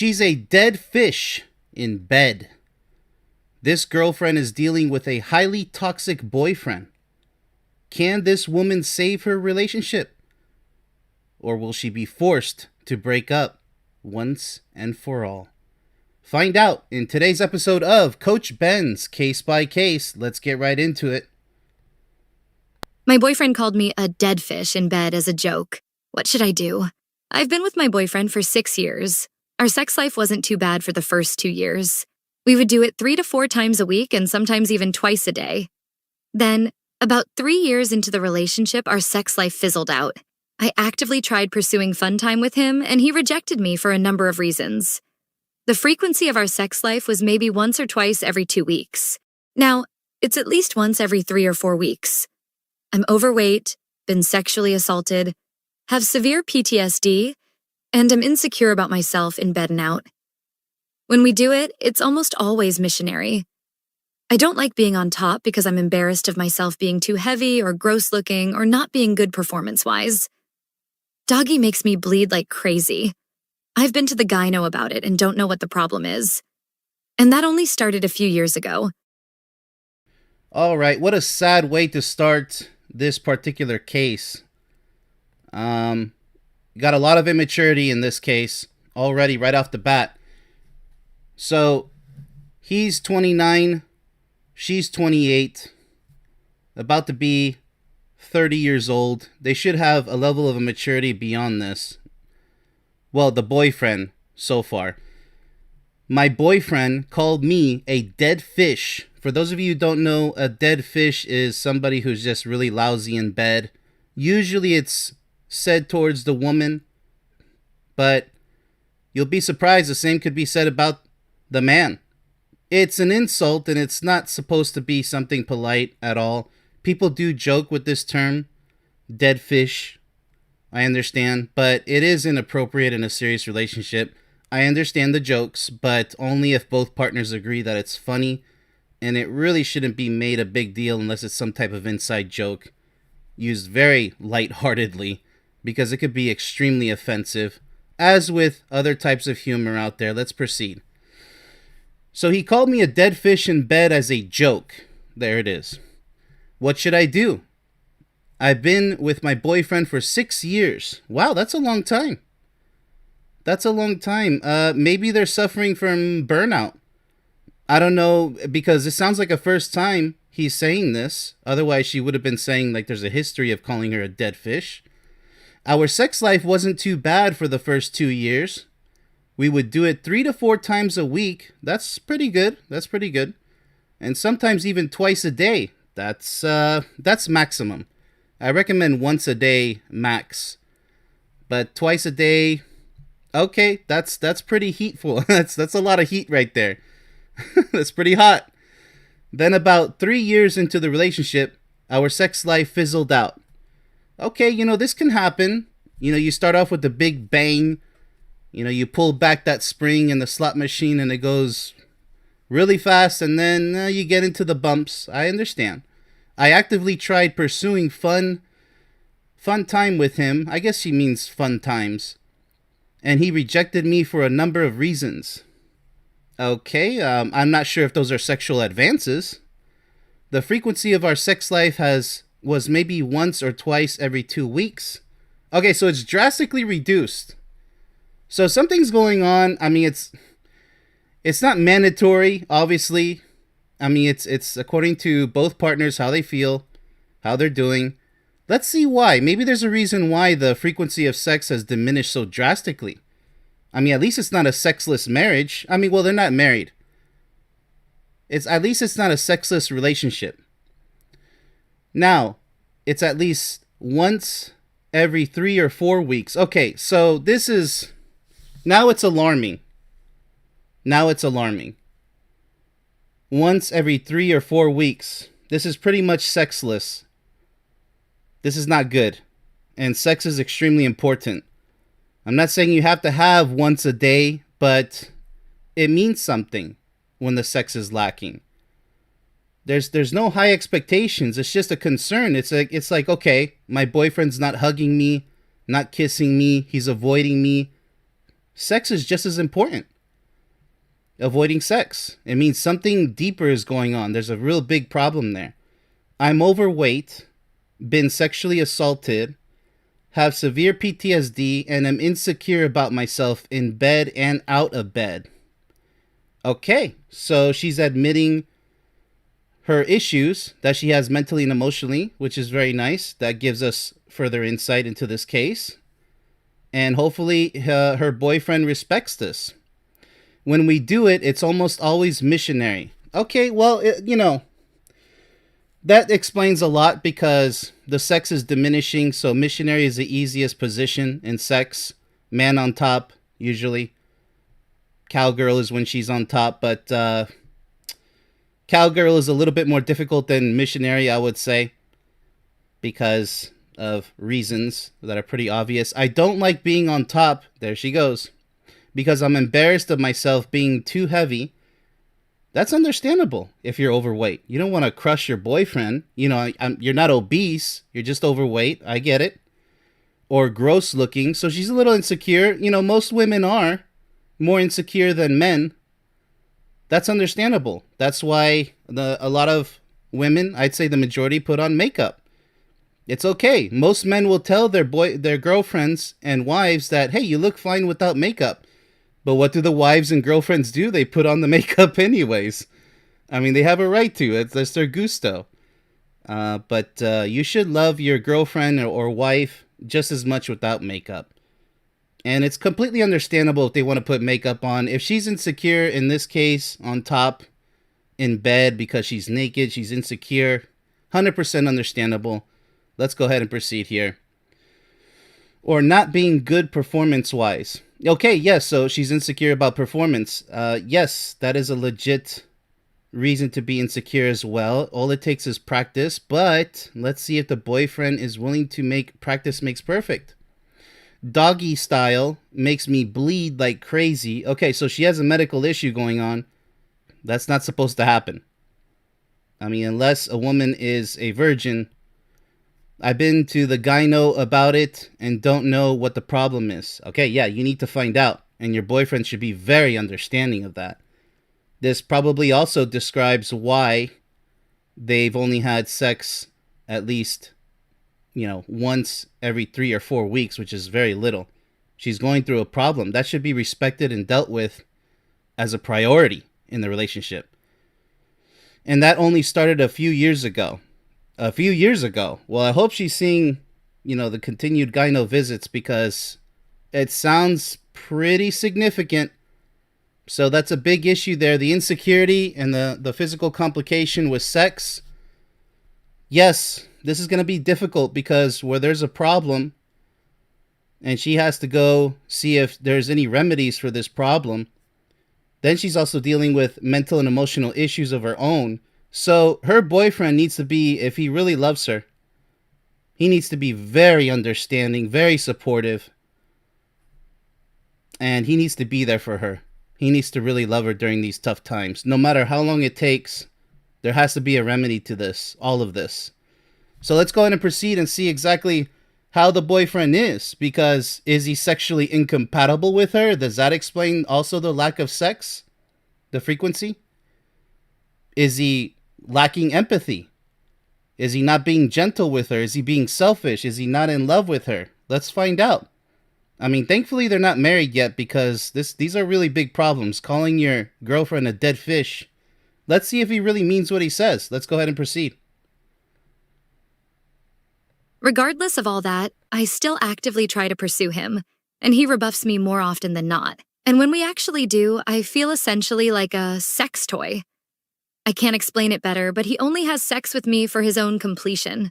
She's a dead fish in bed. This girlfriend is dealing with a highly toxic boyfriend. Can this woman save her relationship? Or will she be forced to break up once and for all? Find out in today's episode of Coach Ben's Case by Case. Let's get right into it. My boyfriend called me a dead fish in bed as a joke. What should I do? I've been with my boyfriend for 6 years. Our sex life wasn't too bad for the first 2 years. We would do it 3 to 4 times a week and sometimes even twice a day. Then, about 3 years into the relationship, our sex life fizzled out. I actively tried pursuing fun time with him, and he rejected me for a number of reasons. The frequency of our sex life was maybe once or twice every 2 weeks. Now, it's at least once every 3 or 4 weeks. I'm overweight, been sexually assaulted, have severe PTSD, and am insecure about myself in bed and out. When we do it, it's almost always missionary. I don't like being on top because I'm embarrassed of myself being too heavy or gross looking or not being good performance-wise. Doggy makes me bleed like crazy. I've been to the gyno about it and don't know what the problem is. And that only started a few years ago. All right, what a sad way to start this particular case. Got a lot of immaturity in this case already right off the bat. So he's 29, she's 28, about to be 30 years old. They should have a level of maturity beyond this. Well, the boyfriend so far. My boyfriend called me a dead fish. For those of you who don't know, a dead fish is somebody who's just really lousy in bed. Usually it's said towards the woman, but you'll be surprised the same could be said about the man. It's an insult and it's not supposed to be something polite at all. People do joke with this term, dead fish. I understand, but it is inappropriate in a serious relationship. I understand the jokes, but only if both partners agree that it's funny, and it really shouldn't be made a big deal unless it's some type of inside joke used very lightheartedly, because it could be extremely offensive. As with other types of humor out there, let's proceed. So he called me a dead fish in bed as a joke. There it is. What should I do? I've been with my boyfriend for 6 years. Wow, that's a long time. That's a long time. Maybe they're suffering from burnout. I don't know, because it sounds like a first time he's saying this. Otherwise, she would have been saying like there's a history of calling her a dead fish. Our sex life wasn't too bad for the first 2 years. We would do it 3 to 4 times a week. That's pretty good. That's pretty good. And sometimes even twice a day. That's maximum. I recommend once a day max. But twice a day, okay, that's pretty heatful. that's a lot of heat right there. That's pretty hot. Then about 3 years into the relationship, our sex life fizzled out. Okay, this can happen. You start off with the big bang. You pull back that spring in the slot machine and it goes really fast, and then you get into the bumps. I understand. I actively tried pursuing fun time with him. I guess she means fun times. And he rejected me for a number of reasons. Okay, I'm not sure if those are sexual advances. The frequency of our sex life was maybe once or twice every 2 weeks. Okay, so it's drastically reduced. So something's going on. I mean, it's not mandatory, obviously. I mean, it's according to both partners, how they feel, how they're doing. Let's see why. Maybe there's a reason why the frequency of sex has diminished so drastically. I mean, at least it's not a sexless marriage. I mean, well, they're not married. At least it's not a sexless relationship. Now, it's at least once every 3 or 4 weeks. Okay, so now it's alarming. Now it's alarming. Once every 3 or 4 weeks. This is pretty much sexless. This is not good. And sex is extremely important. I'm not saying you have to have once a day, but it means something when the sex is lacking. There's no high expectations. It's just a concern. It's like, okay, my boyfriend's not hugging me, not kissing me, he's avoiding me. Sex is just as important. avoiding sex. It means something deeper is going on. There's a real big problem there. I'm overweight, been sexually assaulted, have severe PTSD, and am insecure about myself in bed and out of bed. Okay, so she's admitting her issues that she has mentally and emotionally, which is very nice. That gives us further insight into this case. And hopefully her boyfriend respects this. When we do it, it's almost always missionary. Okay, well, that explains a lot because the sex is diminishing, so missionary is the easiest position in sex. Man on top, usually. Cowgirl is when she's on top, but cowgirl is a little bit more difficult than missionary, I would say, because of reasons that are pretty obvious. I don't like being on top. There she goes. Because I'm embarrassed of myself being too heavy. That's understandable if you're overweight. You don't want to crush your boyfriend. You're not obese. You're just overweight. I get it. Or gross looking. So she's a little insecure. Most women are more insecure than men. That's understandable. That's why a lot of women, I'd say the majority, put on makeup. It's okay. Most men will tell their girlfriends and wives that, hey, you look fine without makeup. But what do the wives and girlfriends do? They put on the makeup anyways. I mean, they have a right to. That's their gusto. But you should love your girlfriend or wife just as much without makeup. And it's completely understandable if they want to put makeup on. If she's insecure, in this case, on top, in bed because she's naked, she's insecure, 100% understandable. Let's go ahead and proceed here. Or not being good performance-wise. Okay, yes, so she's insecure about performance. Yes, that is a legit reason to be insecure as well. All it takes is practice, but let's see if the boyfriend is willing to make practice makes perfect. Doggy style makes me bleed like crazy. Okay, so she has a medical issue going on. That's not supposed to happen. I mean, unless a woman is a virgin. I've been to the gyno about it and don't know what the problem is. Okay, yeah, you need to find out. And your boyfriend should be very understanding of that. This probably also describes why they've only had sex at least, once every 3 or 4 weeks, which is very little. She's going through a problem. That should be respected and dealt with as a priority in the relationship. And that only started a few years ago. Well, I hope she's seeing, the continued gyno visits because it sounds pretty significant. So that's a big issue there. The insecurity and the physical complication with sex. Yes, this is going to be difficult because where there's a problem and she has to go see if there's any remedies for this problem, then she's also dealing with mental and emotional issues of her own. So her boyfriend needs to be, if he really loves her, he needs to be very understanding, very supportive, and he needs to be there for her. He needs to really love her during these tough times. No matter how long it takes, there has to be a remedy to this, all of this. So let's go ahead and proceed and see exactly how the boyfriend is, because is he sexually incompatible with her? Does that explain also the lack of sex? The frequency? Is he lacking empathy? Is he not being gentle with her? Is he being selfish? Is he not in love with her? Let's find out. I mean, thankfully they're not married yet because these are really big problems. Calling your girlfriend a dead fish. Let's see if he really means what he says. Let's go ahead and proceed. Regardless of all that, I still actively try to pursue him, and he rebuffs me more often than not. And when we actually do, I feel essentially like a sex toy. I can't explain it better, but he only has sex with me for his own completion.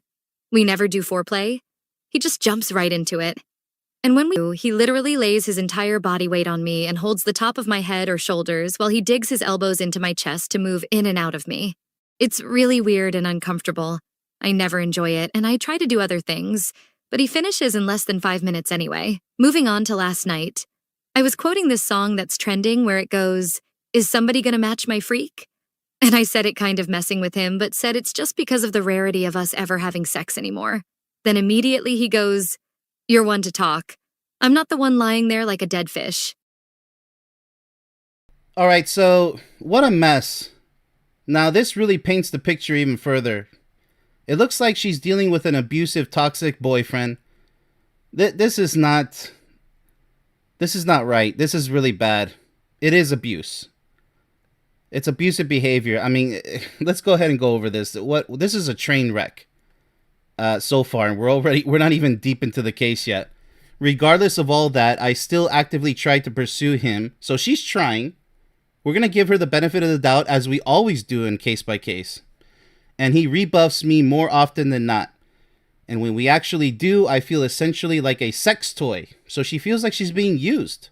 We never do foreplay. He just jumps right into it. And when we do, he literally lays his entire body weight on me and holds the top of my head or shoulders while he digs his elbows into my chest to move in and out of me. It's really weird and uncomfortable. I never enjoy it, and I try to do other things, but he finishes in less than 5 minutes anyway. Moving on to last night. I was quoting this song that's trending where it goes, "Is somebody gonna match my freak?" And I said it kind of messing with him, but said it's just because of the rarity of us ever having sex anymore. Then immediately he goes, "You're one to talk. I'm not the one lying there like a dead fish." All right, so what a mess. Now, this really paints the picture even further. It looks like she's dealing with an abusive, toxic boyfriend. This is not. This is not right. This is really bad. It is abuse. It's abusive behavior. I mean, let's go ahead and go over this. This is a train wreck so far, and we're not even deep into the case yet. Regardless of all that, I still actively try to pursue him. So she's trying. We're gonna give her the benefit of the doubt, as we always do in case by case. And he rebuffs me more often than not. And when we actually do, I feel essentially like a sex toy. So she feels like she's being used.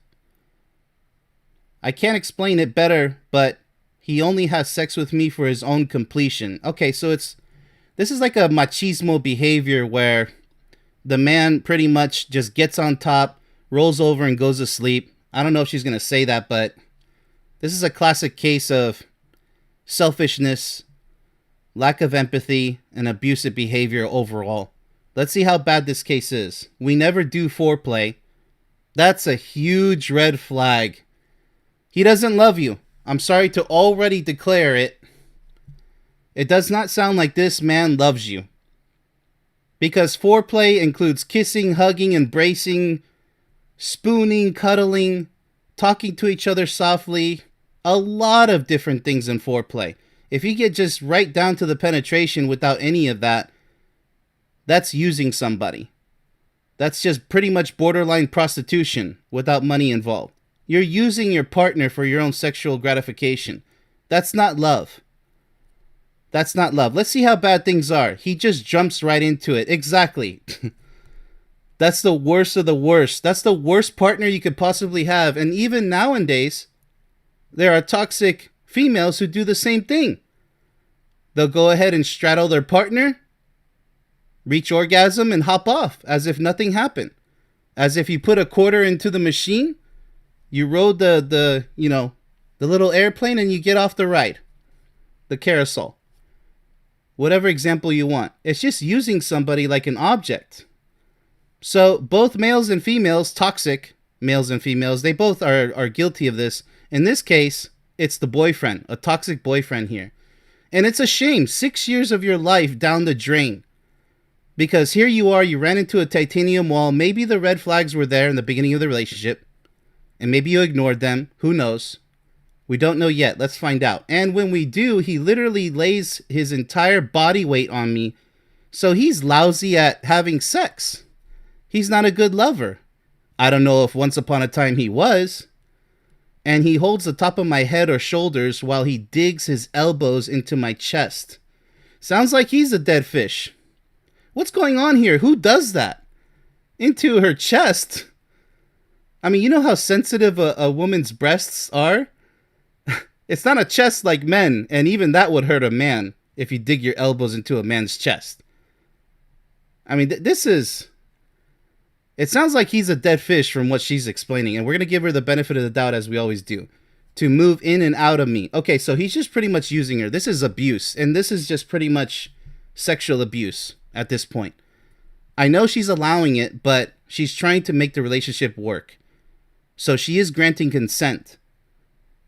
I can't explain it better, but he only has sex with me for his own completion. Okay, so this is like a machismo behavior where the man pretty much just gets on top, rolls over, and goes to sleep. I don't know if she's going to say that, but this is a classic case of selfishness, lack of empathy, and abusive behavior overall. Let's see how bad this case is. We never do foreplay. That's a huge red flag. He doesn't love you. I'm sorry to already declare it. It does not sound like this man loves you. Because foreplay includes kissing, hugging, embracing, spooning, cuddling, talking to each other softly. A lot of different things in foreplay. If you get just right down to the penetration without any of that, that's using somebody. That's just pretty much borderline prostitution without money involved. You're using your partner for your own sexual gratification. That's not love. That's not love. Let's see how bad things are. He just jumps right into it. Exactly. That's the worst of the worst. That's the worst partner you could possibly have. And even nowadays, there are toxic females who do the same thing. They'll go ahead and straddle their partner, reach orgasm, and hop off as if nothing happened. As if you put a quarter into the machine, you rode the little airplane, and you get off the ride. The carousel. Whatever example you want. It's just using somebody like an object. So both males and females, toxic males and females, they both are guilty of this. In this case, it's the boyfriend, a toxic boyfriend here. And it's a shame. 6 years of your life down the drain. Because here you are, you ran into a titanium wall. Maybe the red flags were there in the beginning of the relationship. And maybe you ignored them. Who knows? We don't know yet. Let's find out. And when we do, he literally lays his entire body weight on me. So he's lousy at having sex. He's not a good lover. I don't know if once upon a time he was. And he holds the top of my head or shoulders while he digs his elbows into my chest. Sounds like he's a dead fish. What's going on here? Who does that? Into her chest? I mean, you know how sensitive a woman's breasts are? It's not a chest like men, and even that would hurt a man if you dig your elbows into a man's chest. I mean, this is... It sounds like he's a dead fish from what she's explaining, and we're going to give her the benefit of the doubt, as we always do, to move in and out of me. Okay, so he's just pretty much using her. This is abuse, and this is just pretty much sexual abuse at this point. I know she's allowing it, but she's trying to make the relationship work. So she is granting consent.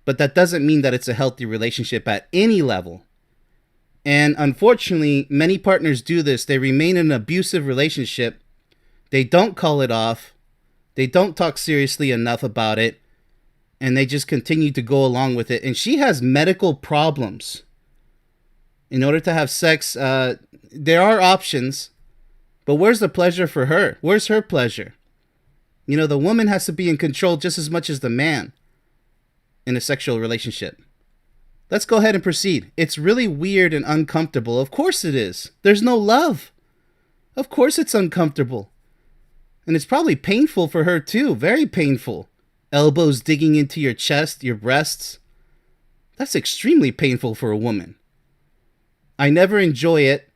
But that doesn't mean that it's a healthy relationship at any level. And unfortunately, many partners do this. They remain in an abusive relationship. They don't call it off. They don't talk seriously enough about it. And they just continue to go along with it. And she has medical problems. In order to have sex, there are options. But where's the pleasure for her? Where's her pleasure? You know, the woman has to be in control just as much as the man in a sexual relationship. Let's go ahead and proceed. It's really weird and uncomfortable. Of course it is. There's no love. Of course it's uncomfortable. And it's probably painful for her too. Very painful. Elbows digging into your chest, your breasts. That's extremely painful for a woman. I never enjoy it.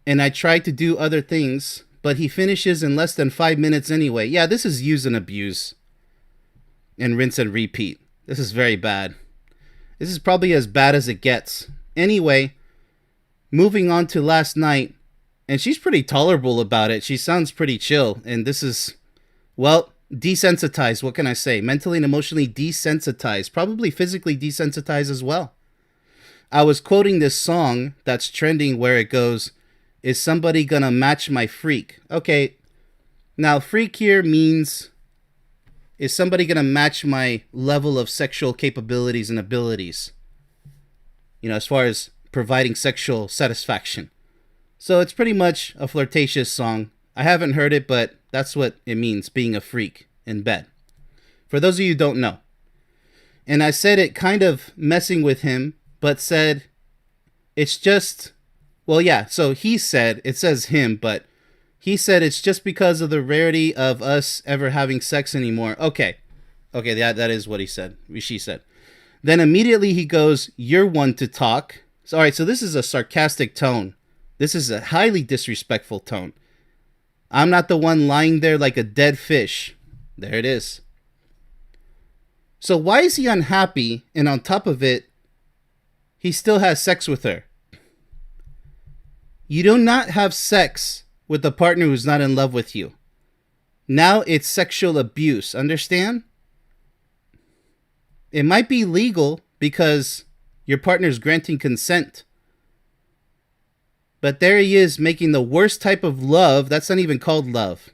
And I try to do other things. But he finishes in less than 5 minutes anyway. Yeah, this is use and abuse. And rinse and repeat. This is very bad. This is probably as bad as it gets. Anyway, moving on to last night. And she's pretty tolerable about it. She sounds pretty chill. And this is, well, desensitized. What can I say? Mentally and emotionally desensitized. Probably physically desensitized as well. I was quoting this song that's trending where it goes, "Is somebody gonna match my freak?" Okay, now freak here means, is somebody gonna match my level of sexual capabilities and abilities? As far as providing sexual satisfaction. So it's pretty much a flirtatious song. I haven't heard it, but that's what it means, being a freak in bed. For those of you who don't know. And I said it kind of messing with him, but said it's just, well, yeah, so he said, it says him, but he said it's just because of the rarity of us ever having sex anymore. Okay, that is what he said, she said. Then immediately he goes, "You're one to talk." So, all right, so this is a sarcastic tone. This is a highly disrespectful tone. "I'm not the one lying there like a dead fish." There it is. So why is he unhappy? And on top of it, he still has sex with her. You do not have sex with a partner who's not in love with you. Now it's sexual abuse. Understand? It might be legal because your partner's granting consent. But there he is making the worst type of love. That's not even called love.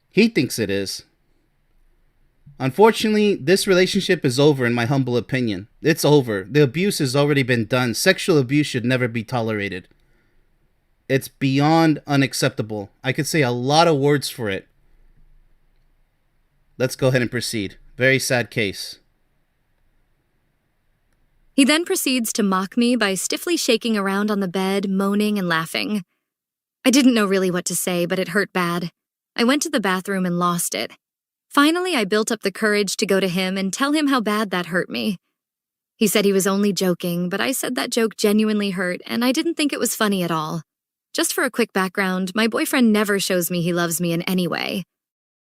He thinks it is. Unfortunately, this relationship is over, in my humble opinion. It's over. The abuse has already been done. Sexual abuse should never be tolerated. It's beyond unacceptable. I could say a lot of words for it. Let's go ahead and proceed. Very sad case. He then proceeds to mock me by stiffly shaking around on the bed, moaning and laughing. I didn't know really what to say, but it hurt bad. I went to the bathroom and lost it. Finally, I built up the courage to go to him and tell him how bad that hurt me. He said he was only joking, but I said that joke genuinely hurt, and I didn't think it was funny at all. Just for a quick background, my boyfriend never shows me he loves me in any way.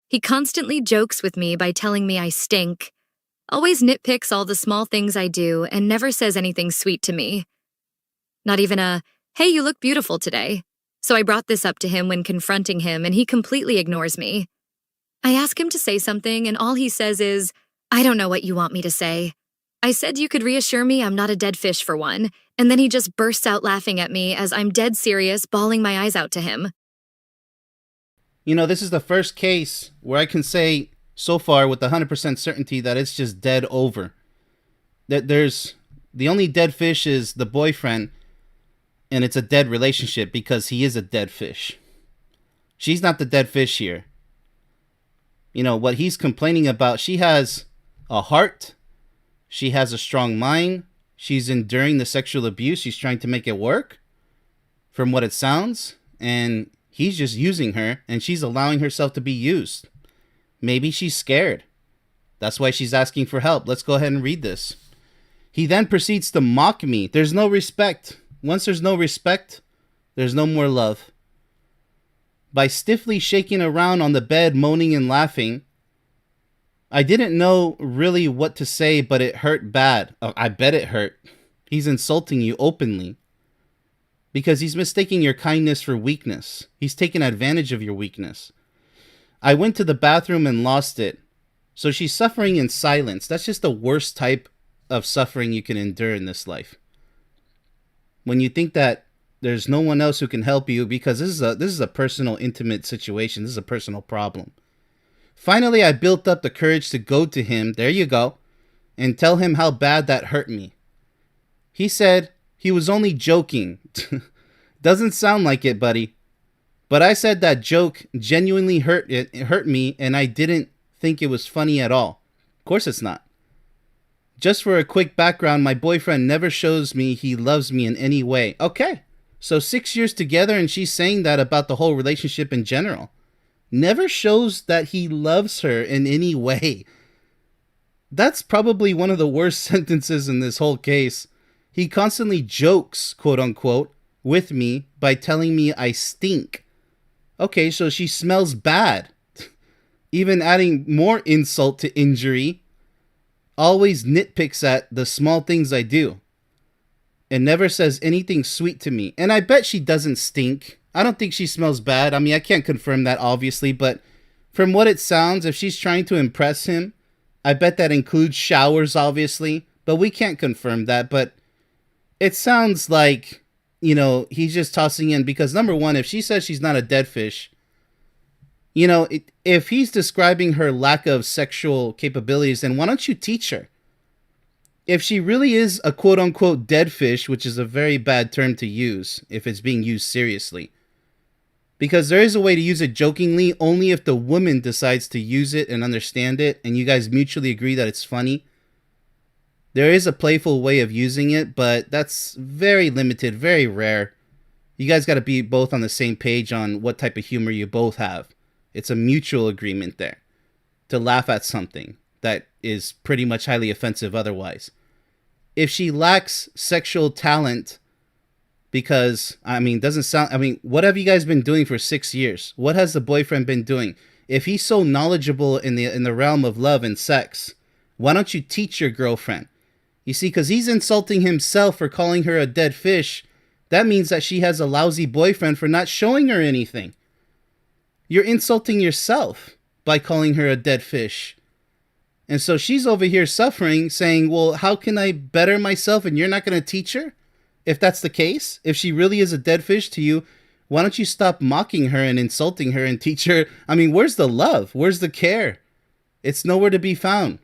He constantly jokes with me by telling me I stink, always nitpicks all the small things I do, and never says anything sweet to me. Not even a, "Hey, you look beautiful today." So I brought this up to him when confronting him, and he completely ignores me. I ask him to say something, and all he says is, "I don't know what you want me to say." I said you could reassure me I'm not a dead fish for one, and then he just bursts out laughing at me as I'm dead serious, bawling my eyes out to him. This is the first case where I can say so far with 100% certainty that it's just dead over. That the only dead fish is the boyfriend, and it's a dead relationship because he is a dead fish. She's not the dead fish here. What he's complaining about, she has a heart. She has a strong mind. She's enduring the sexual abuse. She's trying to make it work, from what it sounds. And he's just using her, and she's allowing herself to be used. Maybe she's scared. That's why she's asking for help. Let's go ahead and read this. He then proceeds to mock me. There's no respect. Once there's no respect, there's no more love. By stiffly shaking around on the bed, moaning and laughing, I didn't know really what to say, but it hurt bad. I bet it hurt. He's insulting you openly because he's mistaking your kindness for weakness. He's taking advantage of your weakness. I went to the bathroom and lost it. So she's suffering in silence. That's just the worst type of suffering you can endure in this life. When you think that there's no one else who can help you, because this is a personal, intimate situation. This is a personal problem. Finally, I built up the courage to go to him, there you go, and tell him how bad that hurt me. He said he was only joking. Doesn't sound like it, buddy. But I said that joke genuinely hurt me, and I didn't think it was funny at all. Of course it's not. Just for a quick background, my boyfriend never shows me he loves me in any way. Okay, so 6 years together, and she's saying that about the whole relationship in general. Never shows that he loves her in any way. That's probably one of the worst sentences in this whole case. He constantly jokes, quote unquote, with me by telling me I stink. Okay, so she smells bad. Even adding more insult to injury. Always nitpicks at the small things I do. And never says anything sweet to me. And I bet she doesn't stink. I don't think she smells bad. I mean, I can't confirm that, obviously, but From what it sounds, if she's trying to impress him, I bet that includes showers, obviously, but we can't confirm that. But it sounds like, he's just tossing in because, number one, if she says she's not a dead fish, if he's describing her lack of sexual capabilities, then why don't you teach her? If she really is a quote unquote dead fish, which is a very bad term to use if it's being used seriously, because there is a way to use it jokingly only if the woman decides to use it and understand it and you guys mutually agree that it's funny. There is a playful way of using it, but that's very limited, very rare. You guys got to be both on the same page on what type of humor you both have. It's a mutual agreement there to laugh at something that is pretty much highly offensive otherwise. If she lacks sexual talent, because, what have you guys been doing for 6 years? What has the boyfriend been doing? If he's so knowledgeable in the realm of love and sex, why don't you teach your girlfriend? You see, because he's insulting himself for calling her a dead fish. That means that she has a lousy boyfriend for not showing her anything. You're insulting yourself by calling her a dead fish. And so she's over here suffering, saying, well, how can I better myself and you're not going to teach her? If that's the case, if she really is a dead fish to you, why don't you stop mocking her and insulting her and teach her? Where's the love? Where's the care? It's nowhere to be found.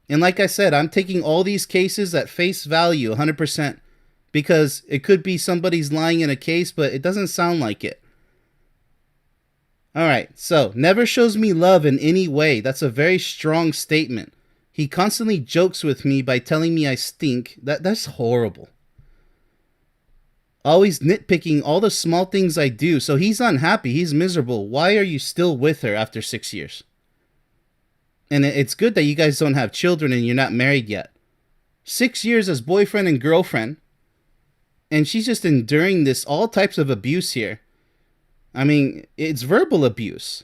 And like I said, I'm taking all these cases at face value, 100%, because it could be somebody's lying in a case, but it doesn't sound like it. All right, so never shows me love in any way. That's a very strong statement. He constantly jokes with me by telling me I stink. That's horrible. Always nitpicking all the small things I do. So he's unhappy. He's miserable. Why are you still with her after 6 years? And it's good that you guys don't have children and you're not married yet. 6 years as boyfriend and girlfriend. And she's just enduring this all types of abuse here. It's verbal abuse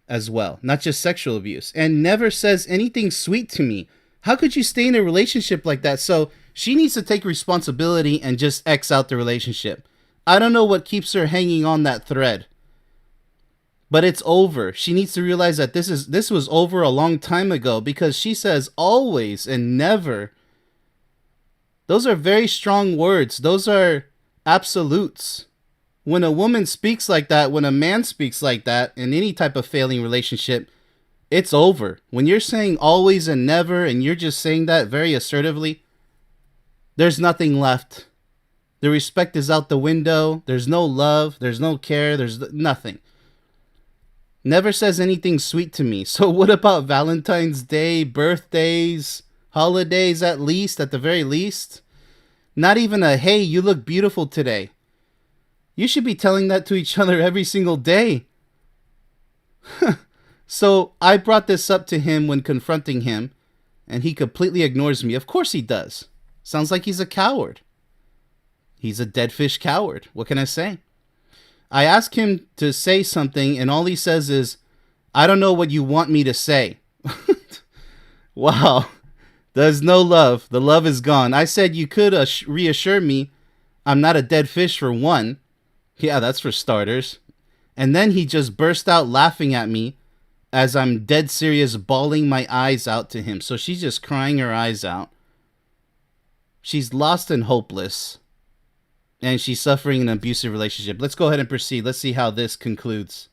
as well, not just sexual abuse, and never says anything sweet to me. How could you stay in a relationship like that? So she needs to take responsibility and just X out the relationship. I don't know what keeps her hanging on that thread, but it's over. She needs to realize that this was over a long time ago, because she says always and never. Those are very strong words. Those are absolutes. When a woman speaks like that, when a man speaks like that in any type of failing relationship, it's over. When you're saying always and never and you're just saying that very assertively, there's nothing left. The respect is out the window. There's no love. There's no care. There's nothing. Never says anything sweet to me. So what about Valentine's Day, birthdays, holidays at the very least? Not even a, hey, you look beautiful today. You should be telling that to each other every single day. So I brought this up to him when confronting him, and he completely ignores me. Of course he does. Sounds like he's a coward. He's a dead fish coward. What can I say? I ask him to say something, and all he says is, I don't know what you want me to say. Wow. There's no love. The love is gone. I said you could reassure me I'm not a dead fish for one. Yeah, that's for starters. And then he just burst out laughing at me as I'm dead serious, bawling my eyes out to him. So she's just crying her eyes out. She's lost and hopeless. And she's suffering an abusive relationship. Let's go ahead and proceed. Let's see how this concludes.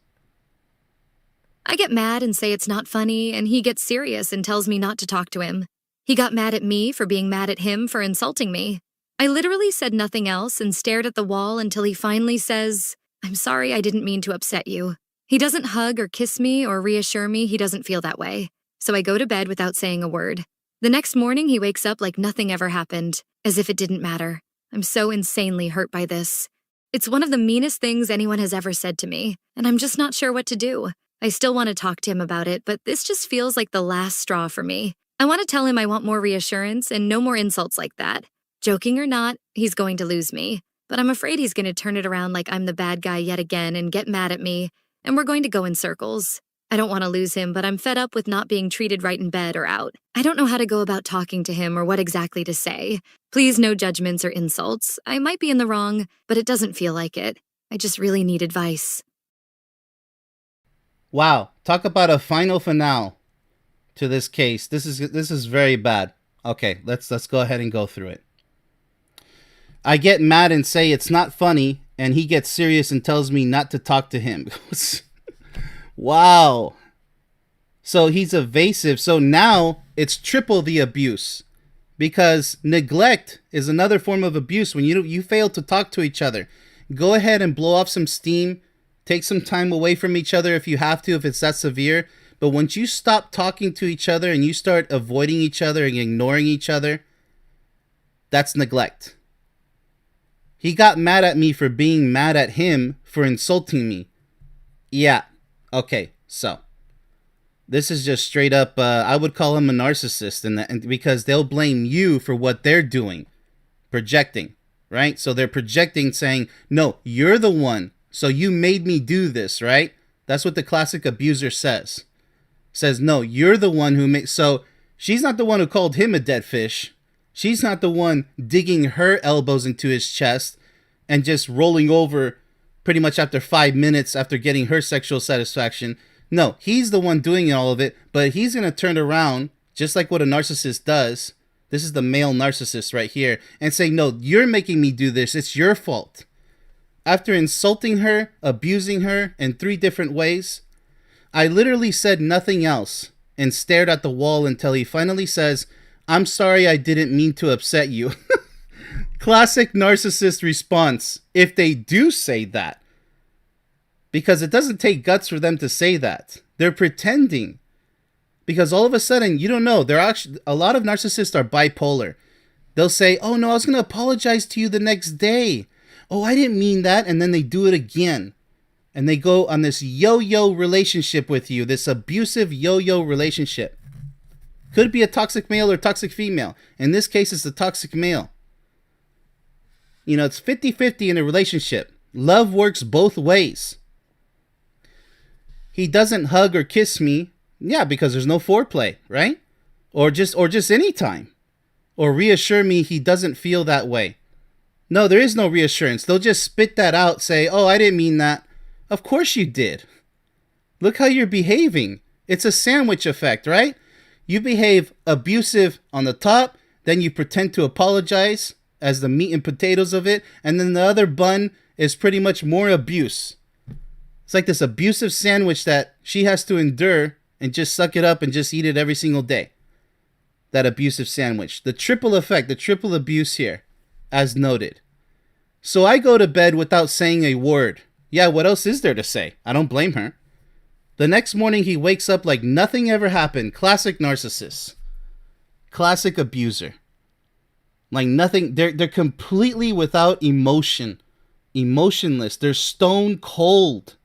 I get mad and say it's not funny, and he gets serious and tells me not to talk to him. He got mad at me for being mad at him for insulting me. I literally said nothing else and stared at the wall until he finally says, I'm sorry, I didn't mean to upset you. He doesn't hug or kiss me or reassure me he doesn't feel that way. So I go to bed without saying a word. The next morning, he wakes up like nothing ever happened, as if it didn't matter. I'm so insanely hurt by this. It's one of the meanest things anyone has ever said to me, and I'm just not sure what to do. I still want to talk to him about it, but this just feels like the last straw for me. I want to tell him I want more reassurance and no more insults like that. Joking or not, he's going to lose me. But I'm afraid he's going to turn it around like I'm the bad guy yet again and get mad at me, and we're going to go in circles. I don't want to lose him, but I'm fed up with not being treated right in bed or out. I don't know how to go about talking to him or what exactly to say. Please, no judgments or insults. I might be in the wrong, but it doesn't feel like it. I just really need advice. Wow. Talk about a final finale to this case. This is very bad. Okay, let's go ahead and go through it. I get mad and say it's not funny, and he gets serious and tells me not to talk to him. Wow. So he's evasive. So now it's triple the abuse, because neglect is another form of abuse. When you fail to talk to each other, go ahead and blow off some steam. Take some time away from each other if you have to, if it's that severe. But once you stop talking to each other and you start avoiding each other and ignoring each other, that's neglect. He got mad at me for being mad at him for insulting me. Yeah. Okay. So this is just straight up. I would call him a narcissist, and because they'll blame you for what they're doing, projecting, right? So they're projecting, saying, "No, you're the one. So you made me do this," right? That's what the classic abuser says. Says, "No, you're the one who makes." So she's not the one who called him a dead fish. She's not the one digging her elbows into his chest and just rolling over pretty much after 5 minutes after getting her sexual satisfaction. No, he's the one doing all of it, but he's going to turn around, just like what a narcissist does. This is the male narcissist right here, and say, "No, you're making me do this. It's your fault." After insulting her, abusing her in 3 different ways, I literally said nothing else and stared at the wall until he finally says, "I'm sorry, I didn't mean to upset you." Classic narcissist response, if they do say that. Because it doesn't take guts for them to say that. They're pretending. Because all of a sudden, you don't know. A lot of narcissists are bipolar. They'll say, "Oh no, I was going to apologize to you the next day. Oh, I didn't mean that." And then they do it again. And they go on this yo-yo relationship with you, this abusive yo-yo relationship. Could be a toxic male or toxic female. In this case, it's the toxic male. You know, it's 50-50 in a relationship. Love works both ways. He doesn't hug or kiss me. Yeah, because there's no foreplay, right? Or just any time. Or reassure me he doesn't feel that way. No, there is no reassurance. They'll just spit that out, say, "Oh, I didn't mean that." Of course you did. Look how you're behaving. It's a sandwich effect, right? You behave abusive on the top, then you pretend to apologize as the meat and potatoes of it, and then the other bun is pretty much more abuse. It's like this abusive sandwich that she has to endure and just suck it up and just eat it every single day. That abusive sandwich. The triple effect, the triple abuse here, as noted. So I go to bed without saying a word. Yeah, what else is there to say? I don't blame her. The next morning he wakes up like nothing ever happened. Classic narcissist. Classic abuser. Like nothing, they're completely without emotion. Emotionless. They're stone cold.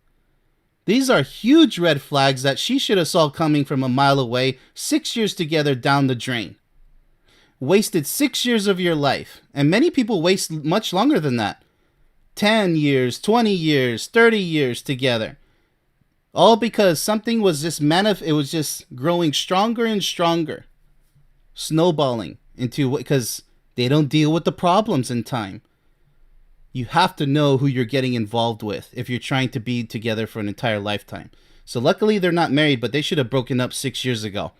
These are huge red flags that she should have saw coming from a mile away. 6 years together down the drain. Wasted 6 years of your life. And many people waste much longer than that. 10 years, 20 years, 30 years together. All because something was just it was just growing stronger and stronger. Snowballing into because they don't deal with the problems in time. You have to know who you're getting involved with if you're trying to be together for an entire lifetime. So luckily they're not married, but they should have broken up 6 years ago.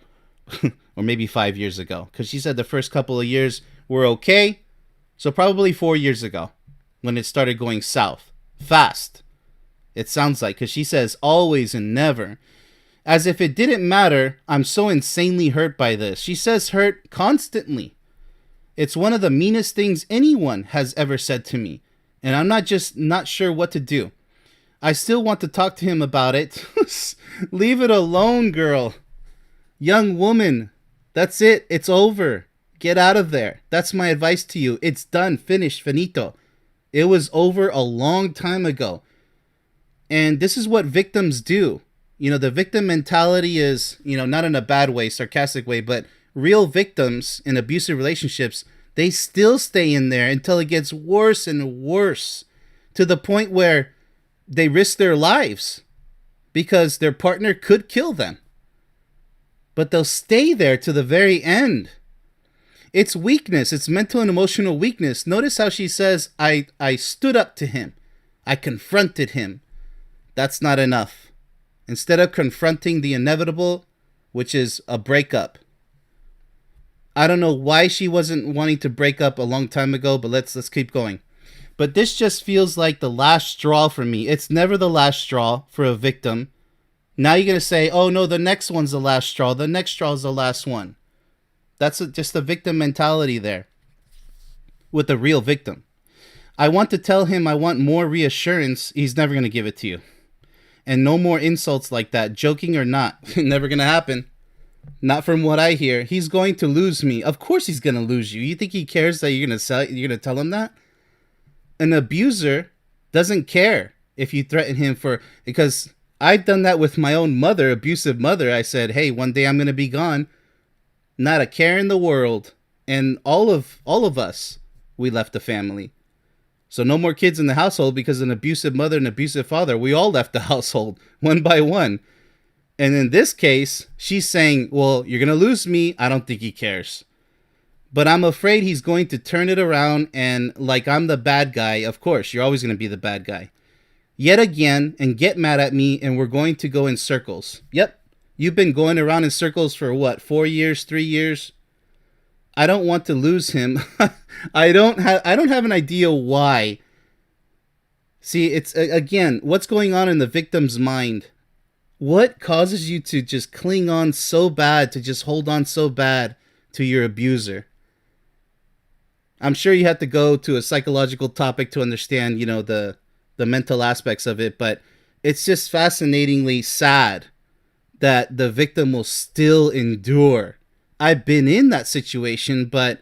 Or maybe 5 years ago. Because she said the first couple of years were okay. So probably 4 years ago. When it started going south. Fast. It sounds like. Because she says always and never. As if it didn't matter, I'm so insanely hurt by this. She says hurt constantly. It's one of the meanest things anyone has ever said to me. And I'm not sure what to do. I still want to talk to him about it. Leave it alone, girl. Young woman. That's it. It's over. Get out of there. That's my advice to you. It's done. Finished. Finito. It was over a long time ago. And this is what victims do. You know, the victim mentality is, you know, not in a bad way, sarcastic way, but real victims in abusive relationships, they still stay in there until it gets worse and worse to the point where they risk their lives because their partner could kill them. But they'll stay there to the very end. It's weakness. It's mental and emotional weakness. Notice how she says, I stood up to him. I confronted him. That's not enough. instead of confronting the inevitable, which is a breakup. I don't know why she wasn't wanting to break up a long time ago, but let's keep going. But this just feels like the last straw for me. It's never the last straw for a victim. Now you're going to say, oh no, the next one's the last straw. The next straw is the last one. That's just the victim mentality there with the real victim. I want to tell him I want more reassurance. He's never going to give it to you. And no more insults like that, joking or not. Never going to happen. Not from what I hear. He's going to lose me. Of course he's going to lose you. You think he cares that you're going to tell him that? An abuser doesn't care if you threaten him because I've done that with my own mother, abusive mother. I said, hey, one day I'm going to be gone. Not a care in the world. And all of us, we left the family. So no more kids in the household because an abusive mother and abusive father, we all left the household one by one. And in this case, she's saying, well, you're going to lose me. I don't think he cares. But I'm afraid he's going to turn it around and like I'm the bad guy. Of course, you're always going to be the bad guy. Yet again, and get mad at me, and we're going to go in circles. Yep, you've been going around in circles for what, 4 years, 3 years? I don't want to lose him. I don't have an idea why. See, it's, again, what's going on in the victim's mind? What causes you to just cling on so bad, to just hold on so bad to your abuser? I'm sure you have to go to a psychological topic to understand, the mental aspects of it, but it's just fascinatingly sad that the victim will still endure. I've been in that situation, but,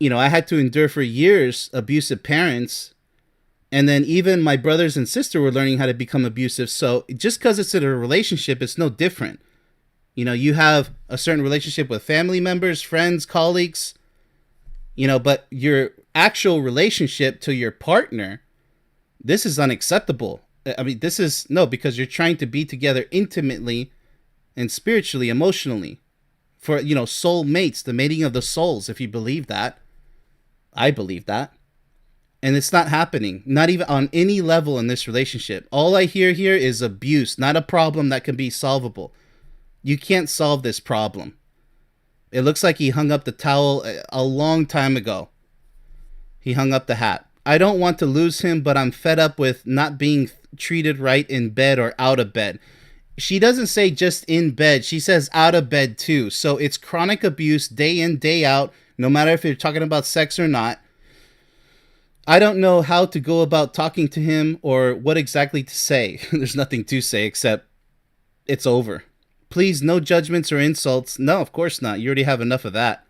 I had to endure for years abusive parents. And then even my brothers and sister were learning how to become abusive. So just because it's in a relationship, it's no different. You have a certain relationship with family members, friends, colleagues, but your actual relationship to your partner, this is unacceptable. I mean, because you're trying to be together intimately and spiritually, emotionally for, soul mates, the mating of the souls, if you believe that. I believe that. And it's not happening, not even on any level in this relationship. All I hear here is abuse, not a problem that can be solvable. You can't solve this problem. It looks like he hung up the towel a long time ago. He hung up the hat. I don't want to lose him, but I'm fed up with not being treated right in bed or out of bed. She doesn't say just in bed. She says out of bed too. So it's chronic abuse day in, day out, no matter if you're talking about sex or not. I don't know how to go about talking to him or what exactly to say. There's nothing to say except it's over. Please, no judgments or insults. No, of course not. You already have enough of that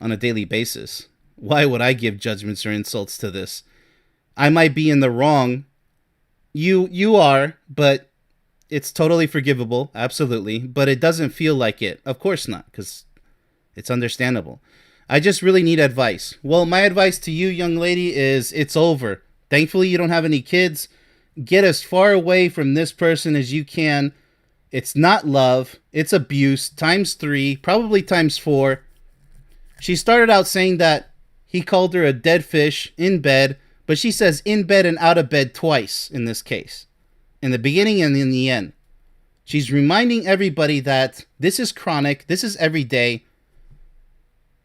on a daily basis. Why would I give judgments or insults to this? I might be in the wrong. You are, but it's totally forgivable. Absolutely. But it doesn't feel like it. Of course not, because it's understandable. I just really need advice. Well, my advice to you, young lady, is it's over. Thankfully, you don't have any kids. Get as far away from this person as you can. It's not love. It's abuse times 3, probably times 4. She started out saying that he called her a dead fish in bed, but she says in bed and out of bed twice in this case. In the beginning and in the end. She's reminding everybody that this is chronic. This is every day.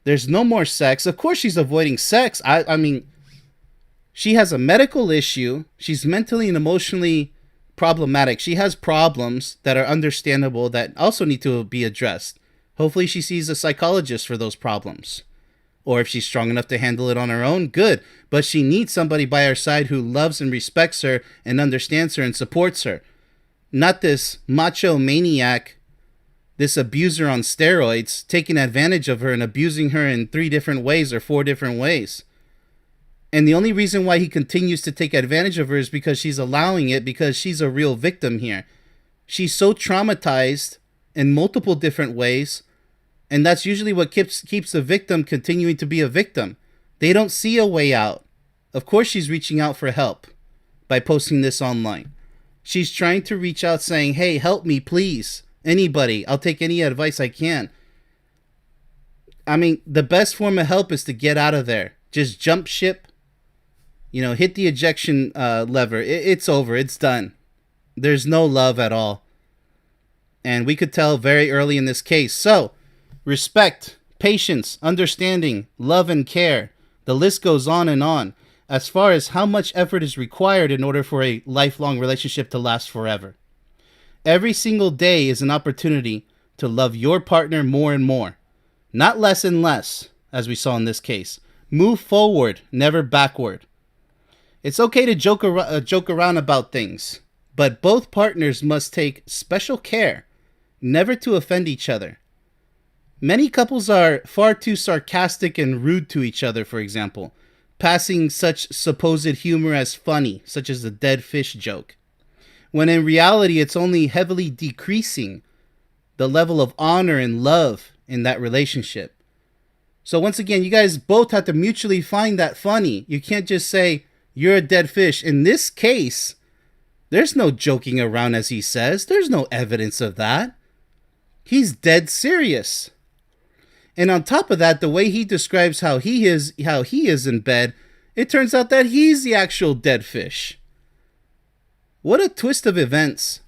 There's no more sex. Of course she's avoiding sex. I mean, she has a medical issue. She's mentally and emotionally problematic. She has problems that are understandable that also need to be addressed. Hopefully she sees a psychologist for those problems. Or if she's strong enough to handle it on her own, good. But she needs somebody by her side who loves and respects her and understands her and supports her. Not this macho maniac, this abuser on steroids, taking advantage of her and abusing her in 3 different ways or 4 different ways. And the only reason why he continues to take advantage of her is because she's allowing it, because she's a real victim here. She's so traumatized in multiple different ways, and that's usually what keeps a victim continuing to be a victim. They don't see a way out. Of course she's reaching out for help by posting this online. She's trying to reach out saying, hey, help me, please. Anybody, I'll take any advice I can. I mean, the best form of help is to get out of there. Just jump ship. Hit the ejection lever. It's over. It's done. There's no love at all. And we could tell very early in this case. So, respect, patience, understanding, love, and care. The list goes on and on as far as how much effort is required in order for a lifelong relationship to last forever. Every single day is an opportunity to love your partner more and more. Not less and less, as we saw in this case. Move forward, never backward. It's okay to joke around about things, but both partners must take special care never to offend each other. Many couples are far too sarcastic and rude to each other, for example, passing such supposed humor as funny, such as the dead fish joke, when in reality it's only heavily decreasing the level of honor and love in that relationship. So once again, you guys both have to mutually find that funny. You can't just say, you're a dead fish. In this case, there's no joking around, as he says. There's no evidence of that. He's dead serious. And on top of that, the way he describes how he is in bed, it turns out that he's the actual dead fish. What a twist of events.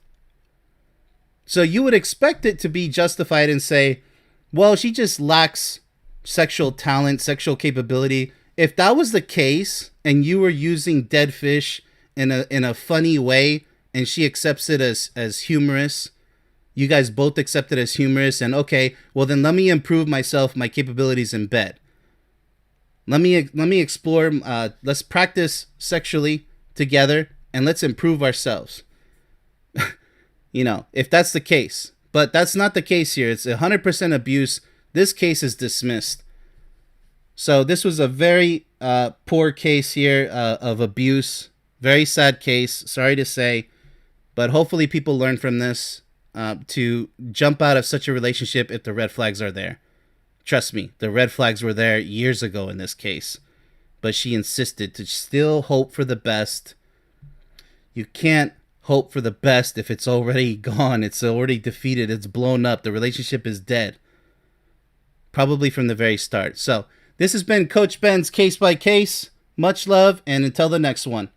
So you would expect it to be justified and say, well, she just lacks sexual talent, sexual capability. If that was the case and you were using dead fish in a funny way and she accepts it as humorous, you guys both accept it as humorous, and okay, well then let me improve myself, my capabilities in bed. Let me explore, let's practice sexually together and let's improve ourselves. If that's the case. But that's not the case here. It's 100% abuse. This case is dismissed. So this was a very poor case here of abuse. Very sad case. Sorry to say. But hopefully people learn from this to jump out of such a relationship if the red flags are there. Trust me, the red flags were there years ago in this case. But she insisted to still hope for the best. You can't hope for the best if it's already gone. It's already defeated. It's blown up. The relationship is dead. Probably from the very start. So this has been Coach Ben's Case by Case. Much love, and until the next one.